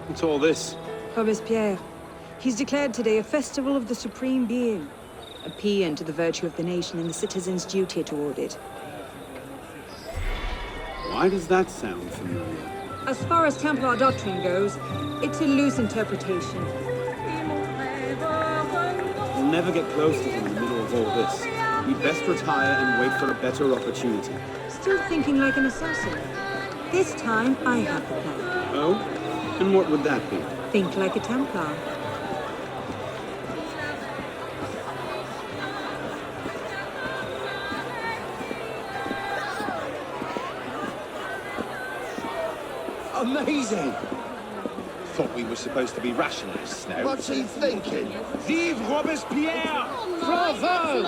What's all this? Robespierre. He's declared today a festival of the Supreme Being. A paean to the virtue of the nation and the citizens' duty toward it. Why does that sound familiar? As far as Templar doctrine goes, it's a loose interpretation. We'll never get close to him in the middle of all this. We'd best retire and wait for a better opportunity. Still thinking like an assassin. This time, I have the plan. Oh? And what would that be? Think like a Templar. Amazing! Thought we were supposed to be rationalists now. What's he thinking? Vive Robespierre! Bravo!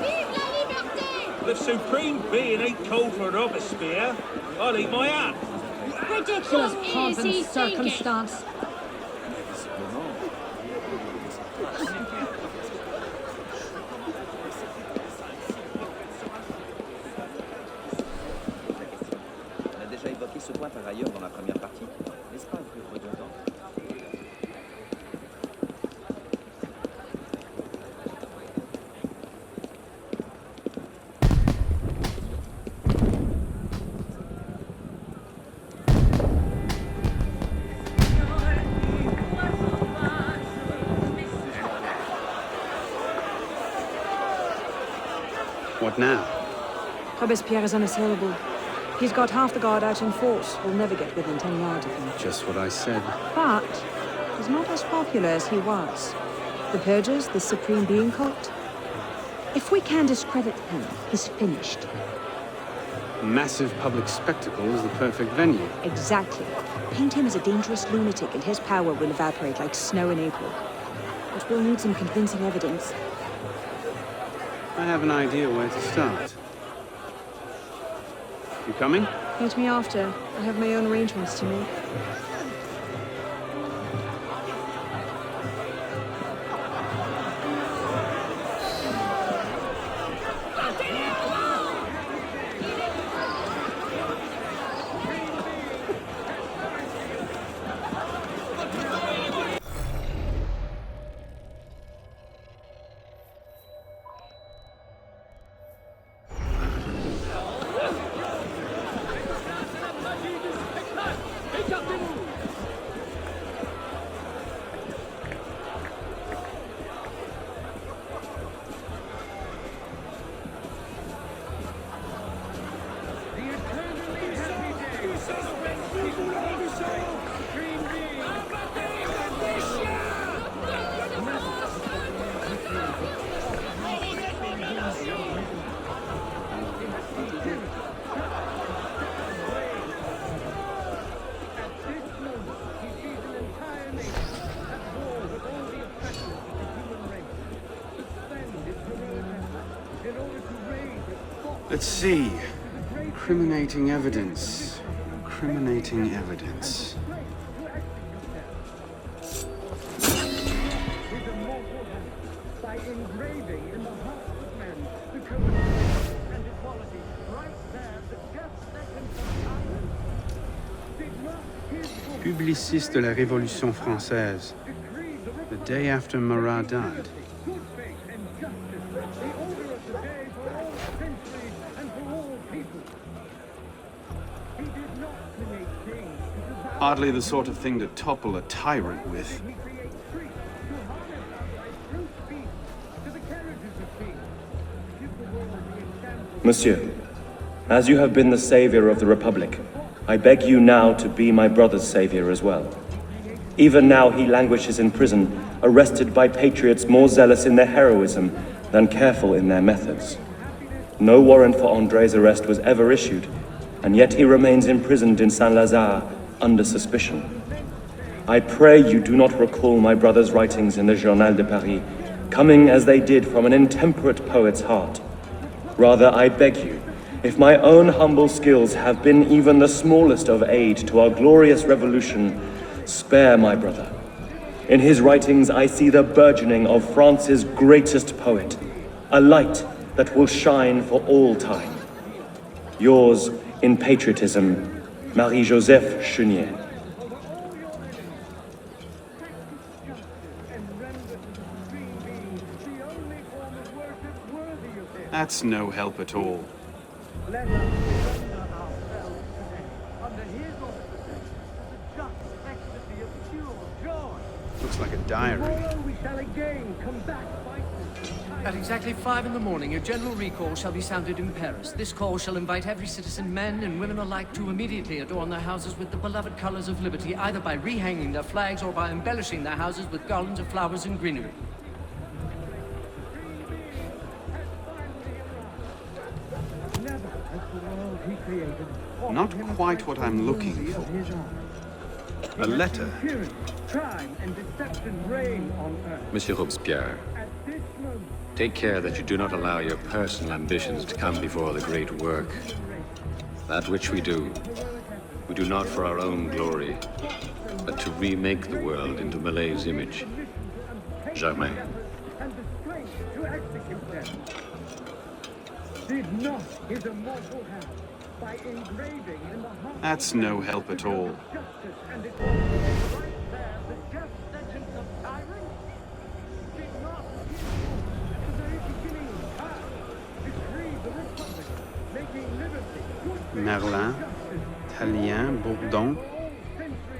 Vive la liberté! The Supreme Being ain't called for Robespierre. I'll eat my hat. Ridiculous pomp and circumstance. On a déjà évoqué ce point par ailleurs dans la première partie, n'est-ce pas un peu redondant? What now? Robespierre is unassailable. He's got half the guard out in force. We'll never get within 10 yards of him. Just what I said. But he's not as popular as he was. The Purgers, the Supreme Being cult. If we can discredit him, he's finished. Massive public spectacle is the perfect venue. Exactly. Paint him as a dangerous lunatic and his power will evaporate like snow in April. But we'll need some convincing evidence. I have an idea where to start. You coming? Meet me after. I have my own arrangements to make. Let's see. Incriminating evidence. Incriminating evidence. Publiciste de la Révolution française. The day after Marat died. Hardly the sort of thing to topple a tyrant with. Monsieur, as you have been the savior of the Republic, I beg you now to be my brother's savior as well. Even now he languishes in prison, arrested by patriots more zealous in their heroism than careful in their methods. No warrant for André's arrest was ever issued, and yet he remains imprisoned in Saint-Lazare under suspicion. I pray you do not recall my brother's writings in the Journal de Paris, coming as they did from an intemperate poet's heart. Rather, I beg you, if my own humble skills have been even the smallest of aid to our glorious revolution, spare my brother. In his writings, I see the burgeoning of France's greatest poet, a light that will shine for all time. Yours in patriotism, Marie-Joseph Chenier. That's no help at all. Looks like a diary. At exactly 5 in the morning, a general recall shall be sounded in Paris. This call shall invite every citizen, men and women alike, to immediately adorn their houses with the beloved colors of liberty, either by rehanging their flags or by embellishing their houses with garlands of flowers and greenery. Not quite what I'm looking for. A letter. Monsieur Robespierre, take care that you do not allow your personal ambitions to come before the great work. That which we do not for our own glory, but to remake the world into Malay's image. Germain. That's no help at all. Merlin, Tallien, Bourdon.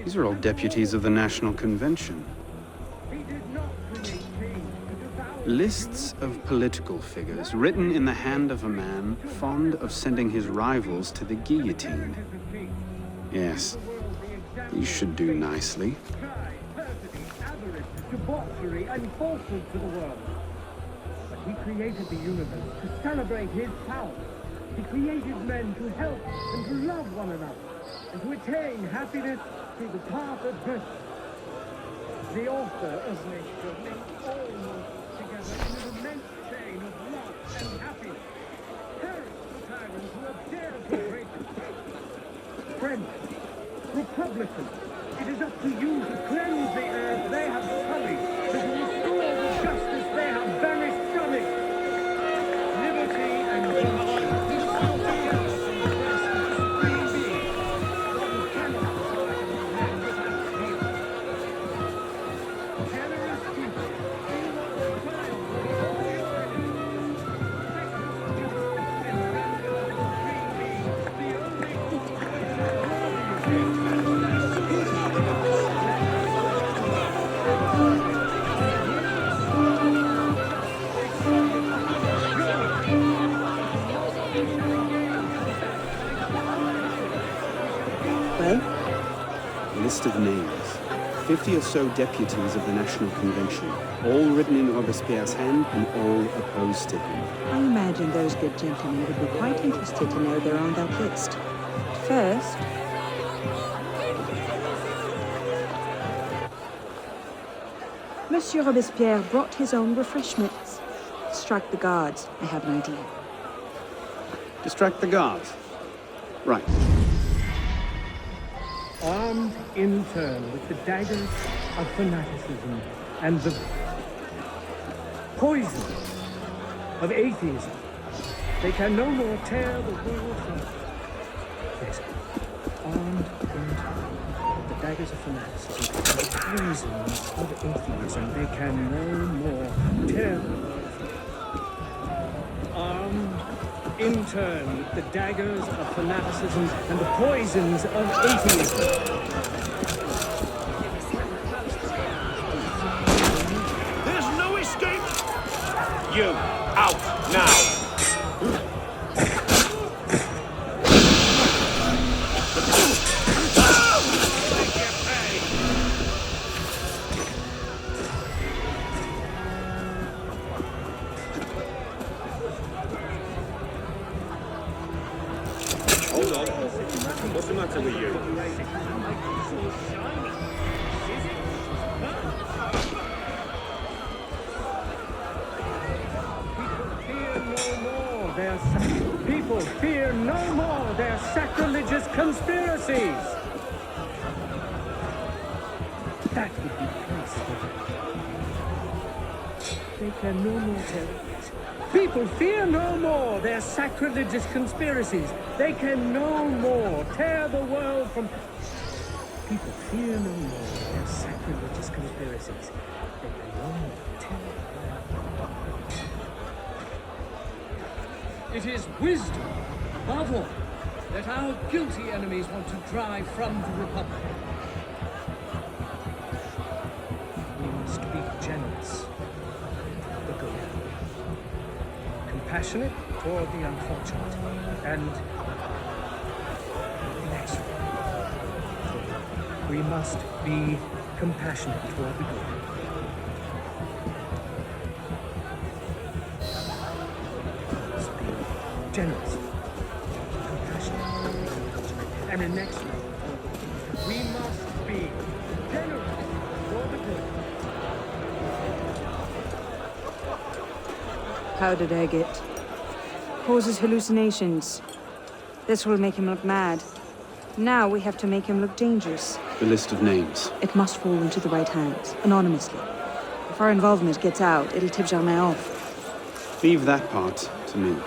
These are all deputies of the National Convention. Lists of political figures written in the hand of a man fond of sending his rivals to the guillotine. Yes, these should do nicely. Debauchery and falsehood to the world. But he created the universe to celebrate his power. He created men to help and to love one another, and to attain happiness through the path of virtue. The author of nature linked all mortals together in an immense chain of love and happiness. Perish the tyrants who have dared to break it. Friends, Republicans, it is up to you to cleanse the earth they have sullied, and to restore the justice they have banished from it. Liberty and justice. List of names. 50 or so deputies of the National Convention, all written in Robespierre's hand and all opposed to him. I imagine those good gentlemen would be quite interested to know they're on that list. First, Monsieur Robespierre brought his own refreshments. Strike the guards. I have an idea. Distract the guards. Right. Armed in turn with the daggers of fanaticism and the poison of atheism, they can no more tear the world from. Yes, armed in turn with the daggers of fanaticism and the poison of atheism, they can no more tear the world from. Armed in turn with the daggers of fanaticism and the poisons of atheism. There's no escape! You, out, now! Hold on. What's the matter with you? People fear no more their sacrilegious conspiracies. That would be the place for them. They can no more tell it. People, fear no more their sacrilegious conspiracies. They can no more tear the world from... People, fear no more their sacrilegious conspiracies. They can no more tear the world. It is wisdom, above all, that our guilty enemies want to drive from the Republic. We must be generous, the good, compassionate toward the unfortunate, and inexorable. We must be compassionate toward the good. We must be generous, and inexorable. We must be generous for the good. How did I get? Causes hallucinations. This will make him look mad. Now we have to make him look dangerous. The list of names. It must fall into the right hands, anonymously. If our involvement gets out, it'll tip Germain off. Leave that part to me.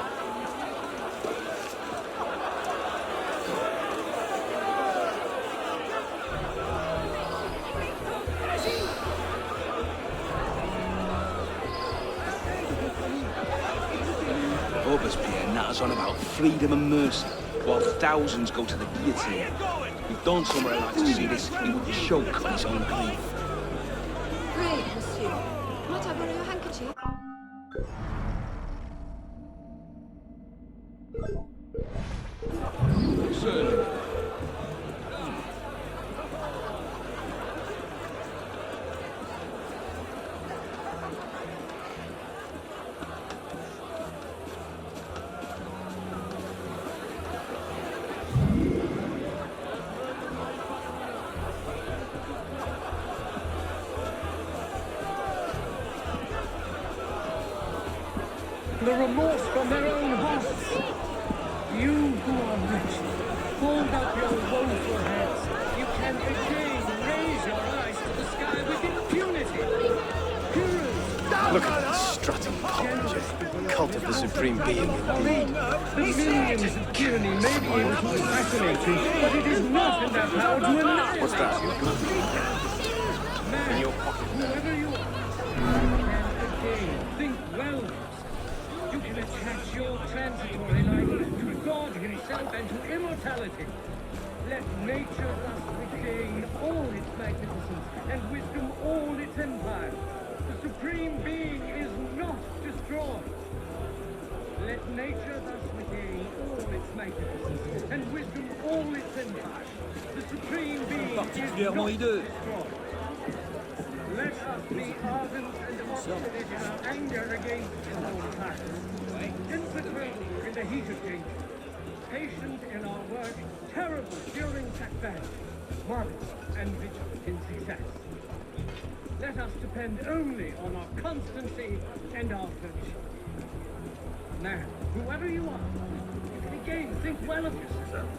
Robespierre natters on about freedom and mercy, while thousands go to the guillotine. If Don somewhere like to see this, he would choke on his own grief. Pray, monsieur. Might I borrow your handkerchief? Sir. The remorse from their own hearts. You who are wretched, hold up your woeful heads. You can again raise your eyes to the sky with impunity. Heroes, Look at that strutting popinjay. Cult of the supreme being indeed. the millions of tyranny may be able to fascinate you, but it is not in their power to annihilate What's that? Man, In your pocket. whoever you are, you can again think well of yourself. You can attach your transitory life to God himself and to immortality. Let nature thus regain all its magnificence and wisdom all its empire. The supreme being is not destroyed. Let nature thus regain all its magnificence and wisdom all its empire. The supreme being is not destroyed. Let us be ardent and obstinate in our anger against his own tyrants. Impetuous in the heat of danger. Patient in our work, terrible during setback, marvelous and vigilant in success. Let us depend only on our constancy and our virtue. Man, whoever you are, you can again think well of yourself.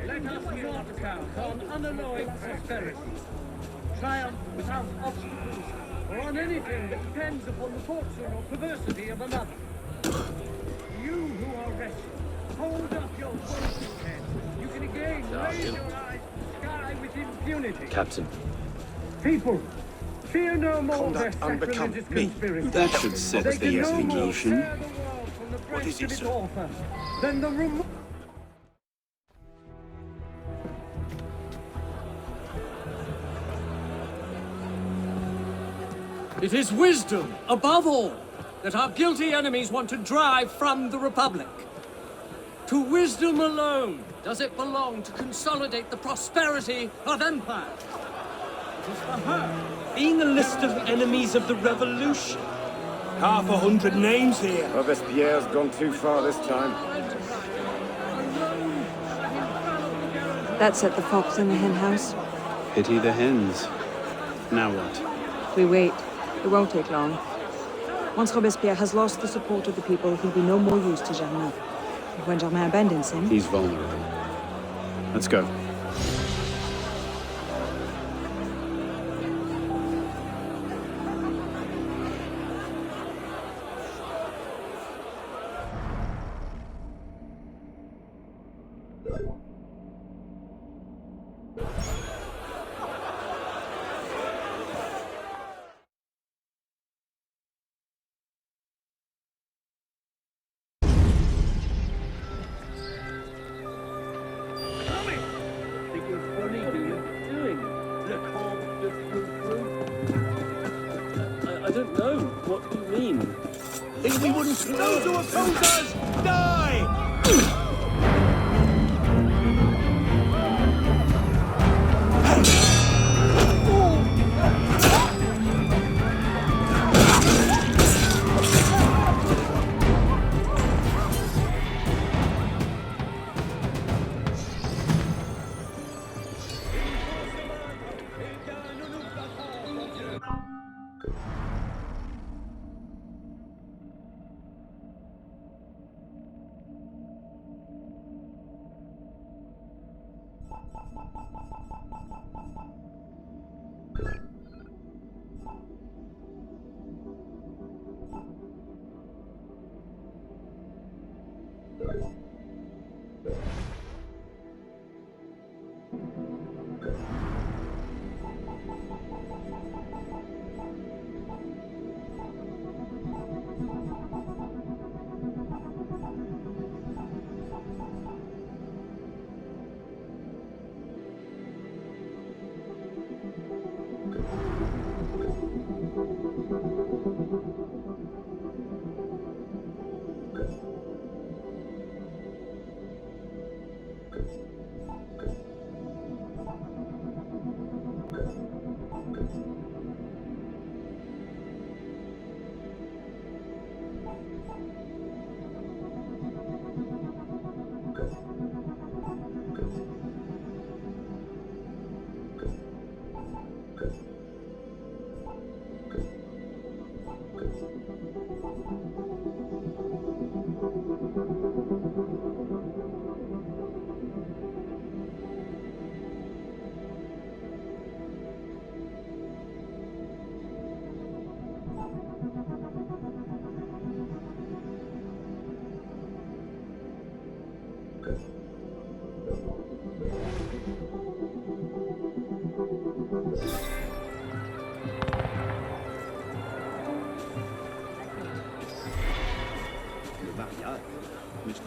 Let us not count on unalloyed prosperity. Triumph without obstacles, or on anything that depends upon the fortune or perversity of another. You who are wretched, hold up your woeful head. You can again raise your eyes to the sky with impunity. Captain. People, fear no more their Conduct unbecome sacrilegious me. conspiracy. That should set They the can no more investigation. tear the world from the What breast is it, of its sir? author than the remorse. It is wisdom, above all, that our guilty enemies want to drive from the Republic. To wisdom alone does it belong to consolidate the prosperity of empire. It is for her. Being a list of enemies of the revolution. 500 names here. Robespierre's gone too far this time. That set the fox in the hen house. Pity the hens. Now what? We wait. It won't take long. Once Robespierre has lost the support of the people, he'll be no more use to Germain. And when Germain abandons him... He's vulnerable. Let's go. I don't know. What do you mean? Think we wouldn't... Those who oppose us, die!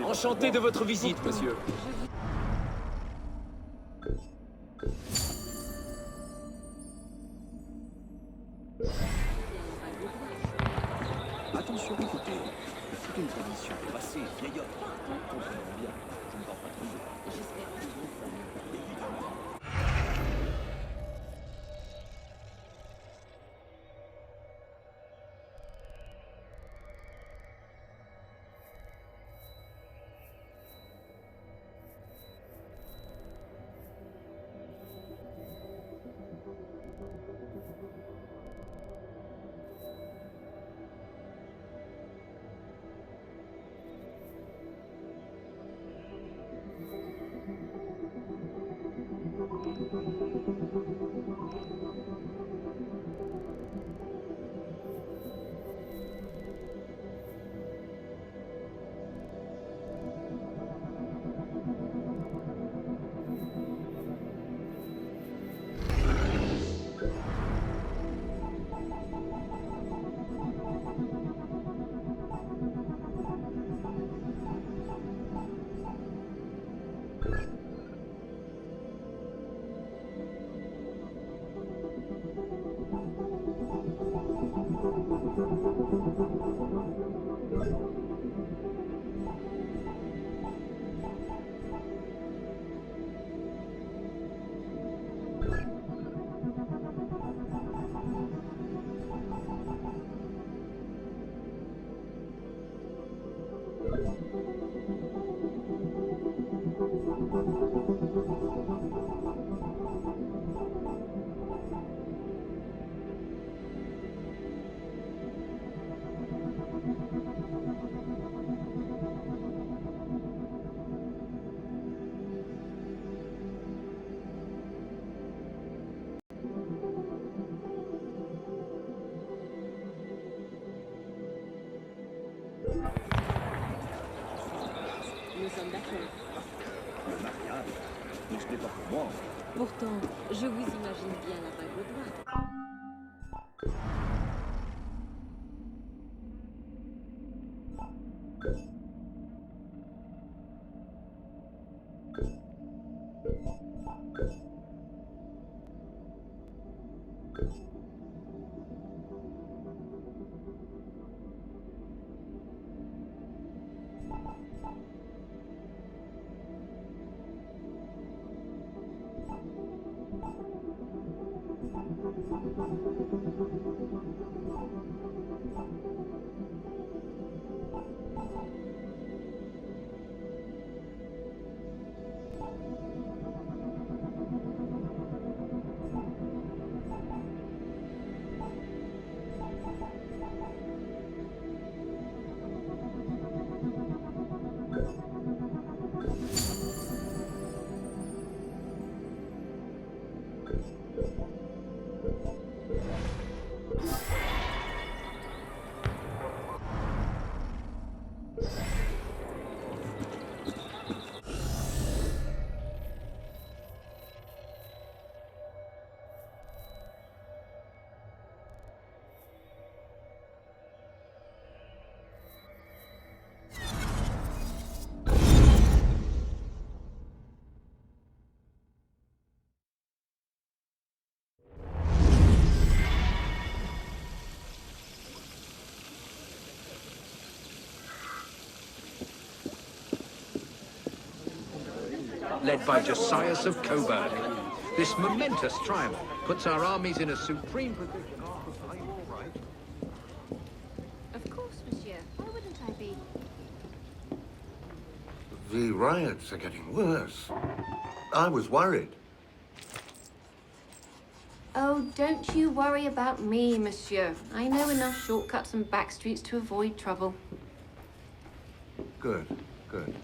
Enchanté de votre visite, monsieur. Attention, écoutez. C'est une tradition passée, vieillotte. Comprenons bien. Je ne vends pas trop. Nous sommes d'accord. le mariage. Mais ce n'est pas pour moi. Pourtant, je vous imagine bien la bague au doigt. Led by Josias of Coburg. This momentous triumph puts our armies in a supreme position. Are you all right? Of course, monsieur. Why wouldn't I be? The riots are getting worse. I was worried. Oh, don't you worry about me, monsieur. I know enough shortcuts and back streets to avoid trouble. Good, good.